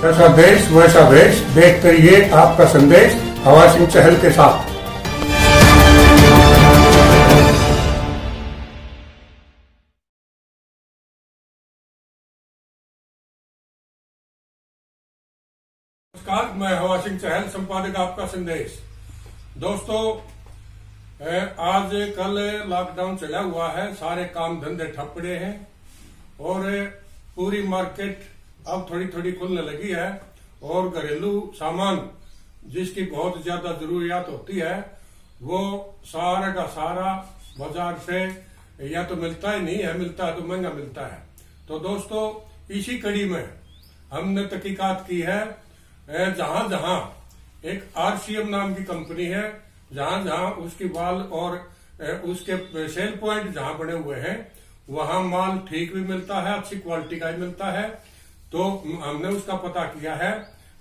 जैसा देश वैसा भेष, देखते रहिए आपका संदेश हवा सिंह चहल के साथ। नमस्कार, मैं हवा सिंह चहल, संपादक आपका संदेश। दोस्तों, आज कल लॉकडाउन चला हुआ है, सारे काम धंधे ठप पड़े हैं और पूरी मार्केट अब थोड़ी थोड़ी खुलने लगी है और घरेलू सामान जिसकी बहुत ज्यादा जरूरियात होती है वो सारा का सारा बाजार से या तो मिलता ही नहीं है, मिलता है तो महंगा मिलता है। तो दोस्तों, इसी कड़ी में हमने तहकीकात की है। जहां जहां एक आरसीएम नाम की कंपनी है, जहां जहां उसकी वाल और उसके सेल पॉइंट जहां बने हुए हैं वहां माल ठीक भी मिलता है, अच्छी क्वालिटी का ही मिलता है। तो हमने उसका पता किया है।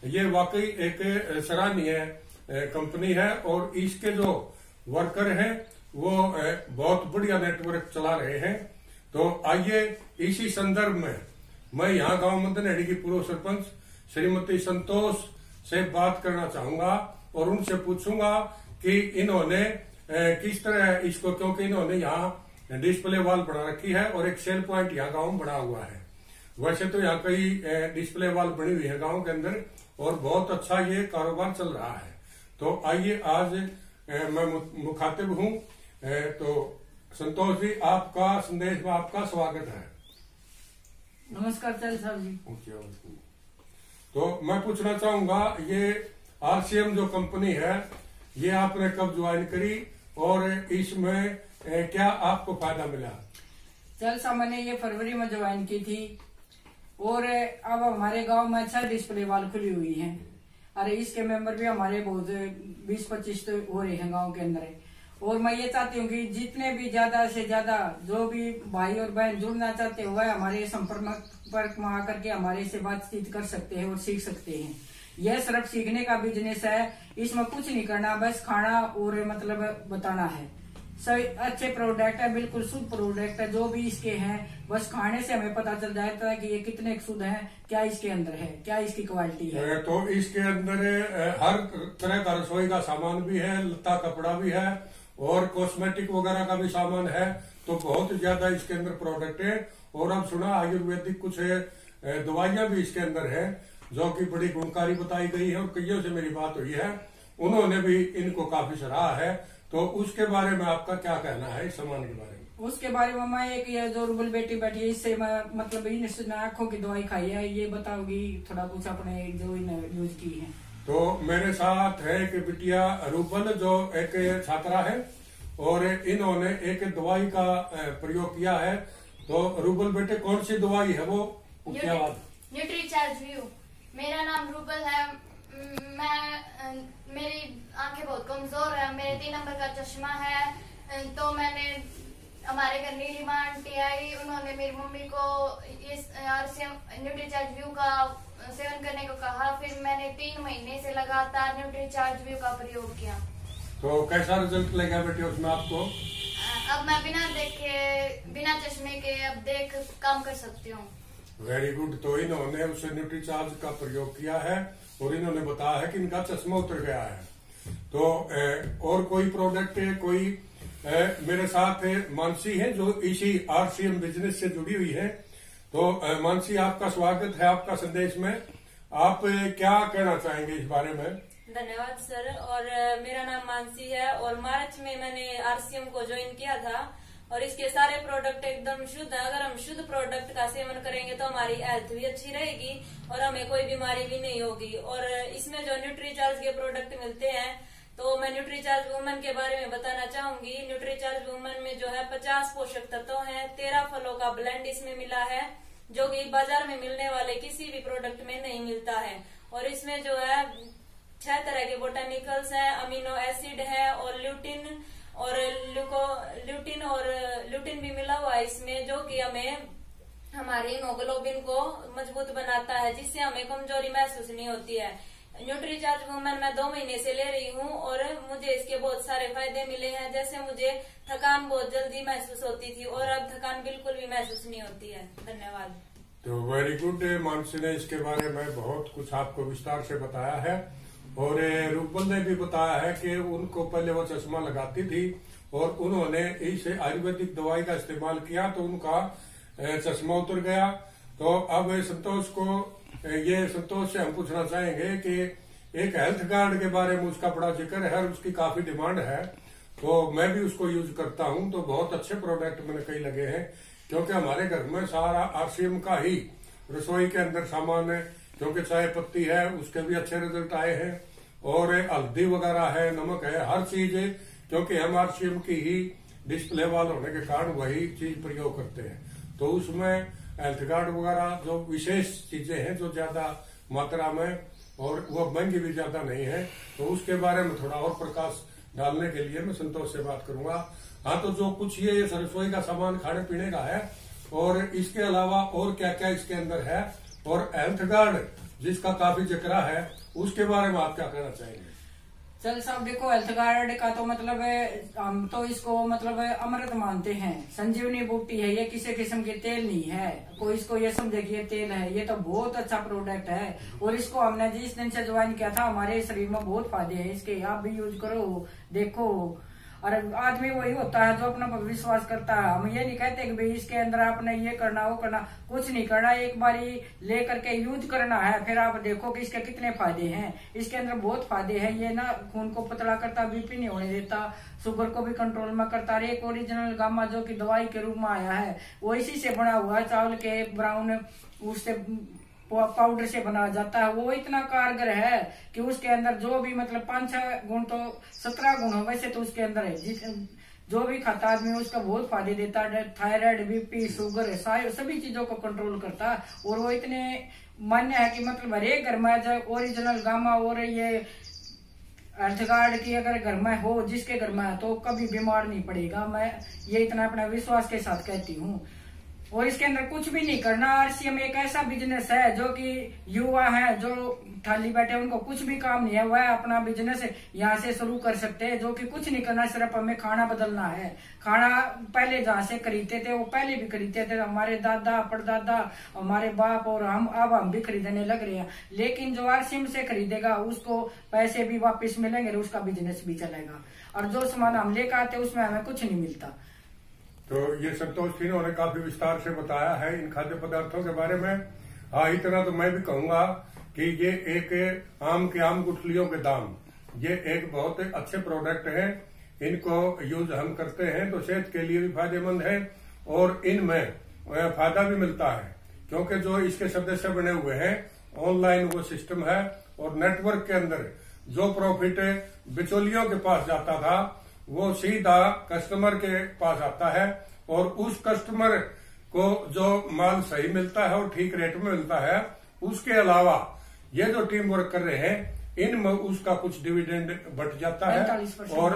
ये वाकई एक सराहनीय कंपनी है और इसके जो वर्कर हैं वो बहुत बढ़िया नेटवर्क चला रहे हैं। तो आइए इसी संदर्भ में मैं यहाँ गांव मंदनेड़ी की पूर्व सरपंच श्रीमती संतोष से बात करना चाहूंगा और उनसे पूछूंगा कि इन्होंने किस तरह इसको, क्योंकि इन्होंने यहाँ डिस्प्ले वॉल बना रखी है और एक सेल पॉइंट यहाँ गांव में बना हुआ है। वैसे तो यहाँ कई डिस्प्ले वॉल बनी हुई है गांव के अंदर और बहुत अच्छा ये कारोबार चल रहा है। तो आइए, आज मैं मुखातिब हूँ। तो संतोष जी, आपका संदेश में आपका स्वागत है। नमस्कार चल साहब जी। तो मैं पूछना चाहूंगा, ये आरसीएम जो कंपनी है ये आपने कब ज्वाइन करी और इसमें क्या आपको फायदा मिला? चल साहब, मैंने ये फरवरी में ज्वाइन की थी और अब हमारे गांव में अच्छा डिस्प्ले वॉल खुली हुई है। अरे इसके मेंबर भी हमारे बहुत 20-25 तो हो रहे हैं गांव के अंदर। और मैं ये चाहती हूँ कि जितने भी ज्यादा से ज्यादा जो भी भाई और बहन जुड़ना चाहते हो वह हमारे संपर्क में आकर के हमारे से बातचीत कर सकते हैं और सीख सकते हैं। यह सिर्फ सीखने का बिजनेस है, इसमें कुछ नहीं करना, बस खाना और मतलब बताना है। सही अच्छे प्रोडक्ट है, बिल्कुल शुद्ध प्रोडक्ट है। जो भी इसके हैं बस खाने से हमें पता चल जाता है कि ये कितने शुद्ध हैं, क्या इसके अंदर है, क्या इसकी क्वालिटी है। तो इसके अंदर हर तरह का रसोई का सामान भी है, लत्ता कपड़ा भी है और कॉस्मेटिक वगैरह का भी सामान है। तो बहुत ज्यादा इसके अंदर प्रोडक्ट है। और अब सुना आयुर्वेदिक कुछ दवाइयां भी इसके अंदर है जो कि बड़ी गुणकारी बताई गई है और कईयों से मेरी बात हुई है, उन्होंने भी इनको काफी सराहा है। तो उसके बारे में आपका क्या कहना है इस सामान के बारे में? उसके बारे में मैं एक ये जो रूबल बेटी बैठी है इससे मैं मतलब इन आंखों की दवाई खाई है, ये बताओगी थोड़ा कुछ अपने जो यूज की है? तो मेरे साथ है कि बिटिया रूबल जो एक छात्रा है और इन्होंने एक दवाई का प्रयोग किया है। तो रूबल बेटे, कौन सी दवाई है वो? क्या बात? Nutricharge view. मेरा नाम रूबल है। मेरी आंखें बहुत कमजोर है, मेरे 3 नंबर का चश्मा है। तो मैंने हमारे घर नीलिमा आंटी आई, उन्होंने मेरी मम्मी को इस न्यूट्रीचार्ज व्यू का सेवन करने को कहा। फिर मैंने 3 महीने से लगातार न्यूट्रीचार्ज व्यू का प्रयोग किया। तो कैसा रिजल्ट लगा बेटे उसमें आपको? अब मैं बिना चश्मे के अब देख काम कर सकती हूँ। Very good. तो इन्होंने उस न्यूट्रीचार्ज का प्रयोग किया है और इन्होंने बताया है कि इनका चश्मा उतर गया है। तो और कोई प्रोडक्ट है, कोई मेरे साथ मानसी है जो इसी आरसीएम बिजनेस से जुड़ी हुई है। तो मानसी, आपका स्वागत है आपका संदेश में। आप क्या कहना चाहेंगे इस बारे में? धन्यवाद सर। और मेरा नाम मानसी है और मार्च में मैंने आरसीएम को ज्वाइन किया था और इसके सारे प्रोडक्ट एकदम शुद्ध है। अगर हम शुद्ध प्रोडक्ट का सेवन करेंगे तो हमारी हेल्थ भी अच्छी रहेगी और हमें कोई बीमारी भी नहीं होगी। और इसमें जो न्यूट्रीचार्ज के प्रोडक्ट मिलते हैं, तो मैं न्यूट्रीचार्ज वुमन के बारे में बताना चाहूंगी। न्यूट्रीचार्ज वुमन में जो है 50 पोषक तत्व हैं, 13 फलों का ब्लेंड इसमें मिला है जो कि बाजार में मिलने वाले किसी भी प्रोडक्ट में नहीं मिलता है। और इसमें जो है 6 तरह के बोटानिकल्स हैं, अमीनो एसिड है और ल्यूटिन भी मिला हुआ है इसमें, जो कि हमें हमारे हीमोग्लोबिन को मजबूत बनाता है, जिससे हमें कमजोरी महसूस नहीं होती है। न्यूट्रीचार्ज वुमन मैं 2 महीने से ले रही हूँ और मुझे इसके बहुत सारे फायदे मिले हैं। जैसे मुझे थकान बहुत जल्दी महसूस होती थी और अब थकान बिल्कुल भी महसूस नहीं होती है। धन्यवाद। तो वेरी गुड, मानसी ने इसके बारे में बहुत कुछ आपको विस्तार से बताया है। और रूपल ने भी बताया है कि उनको पहले वो चश्मा लगाती थी और उन्होंने इस आयुर्वेदिक दवाई का इस्तेमाल किया तो उनका चश्मा उतर गया। तो अब संतोष से हम पूछना चाहेंगे कि एक हेल्थ कार्ड के बारे में उसका बड़ा जिक्र है और उसकी काफी डिमांड है, तो मैं भी उसको यूज करता हूं। तो बहुत अच्छे प्रोडक्ट मैंने कई लगे हैं, क्योंकि हमारे घर में सारा RCM का ही रसोई के अंदर सामान है, क्योंकि चाय पत्ती है उसके भी अच्छे रिजल्ट आए हैं, और हल्दी वगैरह है, नमक है, हर चीज है, क्योंकि हम RCM की ही डिस्प्ले वाल होने के कारण वही चीज प्रयोग करते हैं। तो उसमें हेल्थ कार्ड वगैरह जो विशेष चीजें हैं जो ज्यादा मात्रा में और वो महंगी भी ज्यादा नहीं है, तो उसके बारे में थोड़ा और प्रकाश डालने के लिए मैं संतोष से बात करूंगा। हाँ, तो जो कुछ ये रसोई का सामान खाने पीने का है और इसके अलावा और क्या क्या इसके अंदर है, और हेल्थ कार्ड जिसका काफी जिक्र है, उसके बारे में आप क्या कहना चाहेंगे? चल साहब, देखो हेल्थ कार्ड का तो मतलब हम तो इसको मतलब अमृत मानते हैं, संजीवनी बूटी है ये, किसी किस्म के तेल नहीं है। कोई इसको ये समझे कि ये तेल है, ये तो बहुत अच्छा प्रोडक्ट है। और इसको हमने जिस दिन से ज्वाइन किया था, हमारे शरीर में बहुत फायदे हैं इसके, आप भी यूज करो देखो। और आदमी वही होता है जो अपना पर विश्वास करता है। हम ये नहीं कहते कि भाई इसके अंदर आपने ये करना वो करना, कुछ नहीं करना, एक बारी ले करके यूज करना है, फिर आप देखो कि इसके कितने फायदे हैं। इसके अंदर बहुत फायदे हैं। ये ना खून को पतला करता, BP नहीं होने देता, शुगर को भी कंट्रोल में करता। और एक ओरिजिनल गामा जो कि दवाई के रूप में आया है, वो इसी से बना हुआ है, चावल के ब्राउन उससे पाउडर से बनाया जाता है। वो इतना कारगर है कि उसके अंदर जो भी मतलब 5-6 गुण तो 17 गुण हो वैसे तो उसके अंदर है। जो भी खाता आदमी उसका बहुत फायदे देता है। थायराइड, BP, शुगर सभी चीजों को कंट्रोल करता है। और वो इतने मान्य है कि मतलब हर एक घर में जो ओरिजिनल गामा और ये हेल्थ कार्ड की अगर घर में हो, जिसके घर में है, तो कभी बीमार नहीं पड़ेगा। मैं ये इतना अपना विश्वास के साथ कहती हूँ। और इसके अंदर कुछ भी नहीं करना। RCM एक ऐसा बिजनेस है जो कि युवा है जो खाली बैठे, उनको कुछ भी काम नहीं है, वह अपना बिजनेस यहाँ से शुरू कर सकते हैं। जो कि कुछ नहीं करना, सिर्फ हमें खाना बदलना है। खाना पहले जहाँ से खरीदते थे वो पहले भी खरीदते थे, हमारे दादा परदादा, हमारे बाप, और हम भी खरीदने लग रहे हैं। लेकिन जो RCM से खरीदेगा उसको पैसे भी वापस मिलेंगे, उसका बिजनेस भी चलेगा। और जो सामान हम लेकर आते उसमें हमें कुछ नहीं मिलता। तो ये संतोष जी ने काफी विस्तार से बताया है इन खाद्य पदार्थों के बारे में। हाँ, इतना तो मैं भी कहूंगा कि ये एक आम के आम गुठलियों के दाम, ये एक बहुत अच्छे प्रोडक्ट है। इनको यूज हम करते हैं तो सेहत के लिए भी फायदेमंद है और इनमें फायदा भी मिलता है, क्योंकि जो इसके सदस्य बने हुए हैं ऑनलाइन वो सिस्टम है। और नेटवर्क के अंदर जो प्रॉफिट बिचौलियों के पास जाता था वो सीधा कस्टमर के पास आता है, और उस कस्टमर को जो माल सही मिलता है और ठीक रेट में मिलता है। उसके अलावा ये जो टीम वर्क कर रहे हैं इनमें उसका कुछ डिविडेंड बट जाता है। और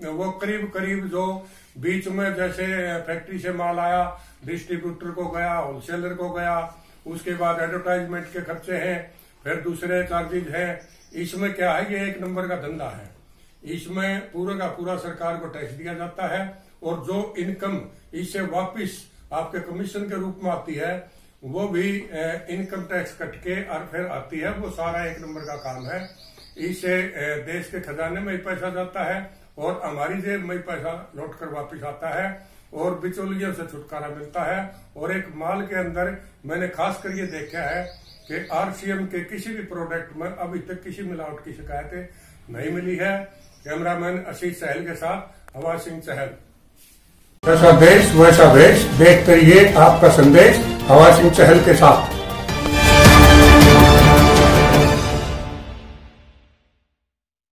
वो करीब करीब जो बीच में जैसे फैक्ट्री से माल आया, डिस्ट्रीब्यूटर को गया, होलसेलर को गया, उसके बाद एडवर्टाइजमेंट के खर्चे हैं, फिर दूसरे चार्जेज हैं। इसमें क्या है, ये एक नंबर का धंधा है। इसमें पूरा का पूरा सरकार को टैक्स दिया जाता है, और जो इनकम इससे वापस आपके कमीशन के रूप में आती है वो भी इनकम टैक्स कट के और फिर आती है। वो सारा एक नंबर का काम है। इससे देश के खजाने में ही पैसा जाता है और हमारी जेब में ही पैसा लौट कर वापिस आता है, और बिचौलियों से छुटकारा मिलता है। और एक माल के अंदर मैंने खास कर ये देखा है कि RCM के किसी भी प्रोडक्ट में अभी तक किसी मिलावट की शिकायतें नहीं मिली है। कैमरामैन आशीष सहल के साथ हवा सिंह चहल। जैसा देश वैसा वेश, देखते रहिए आपका संदेश हवा सिंह चहल के साथ।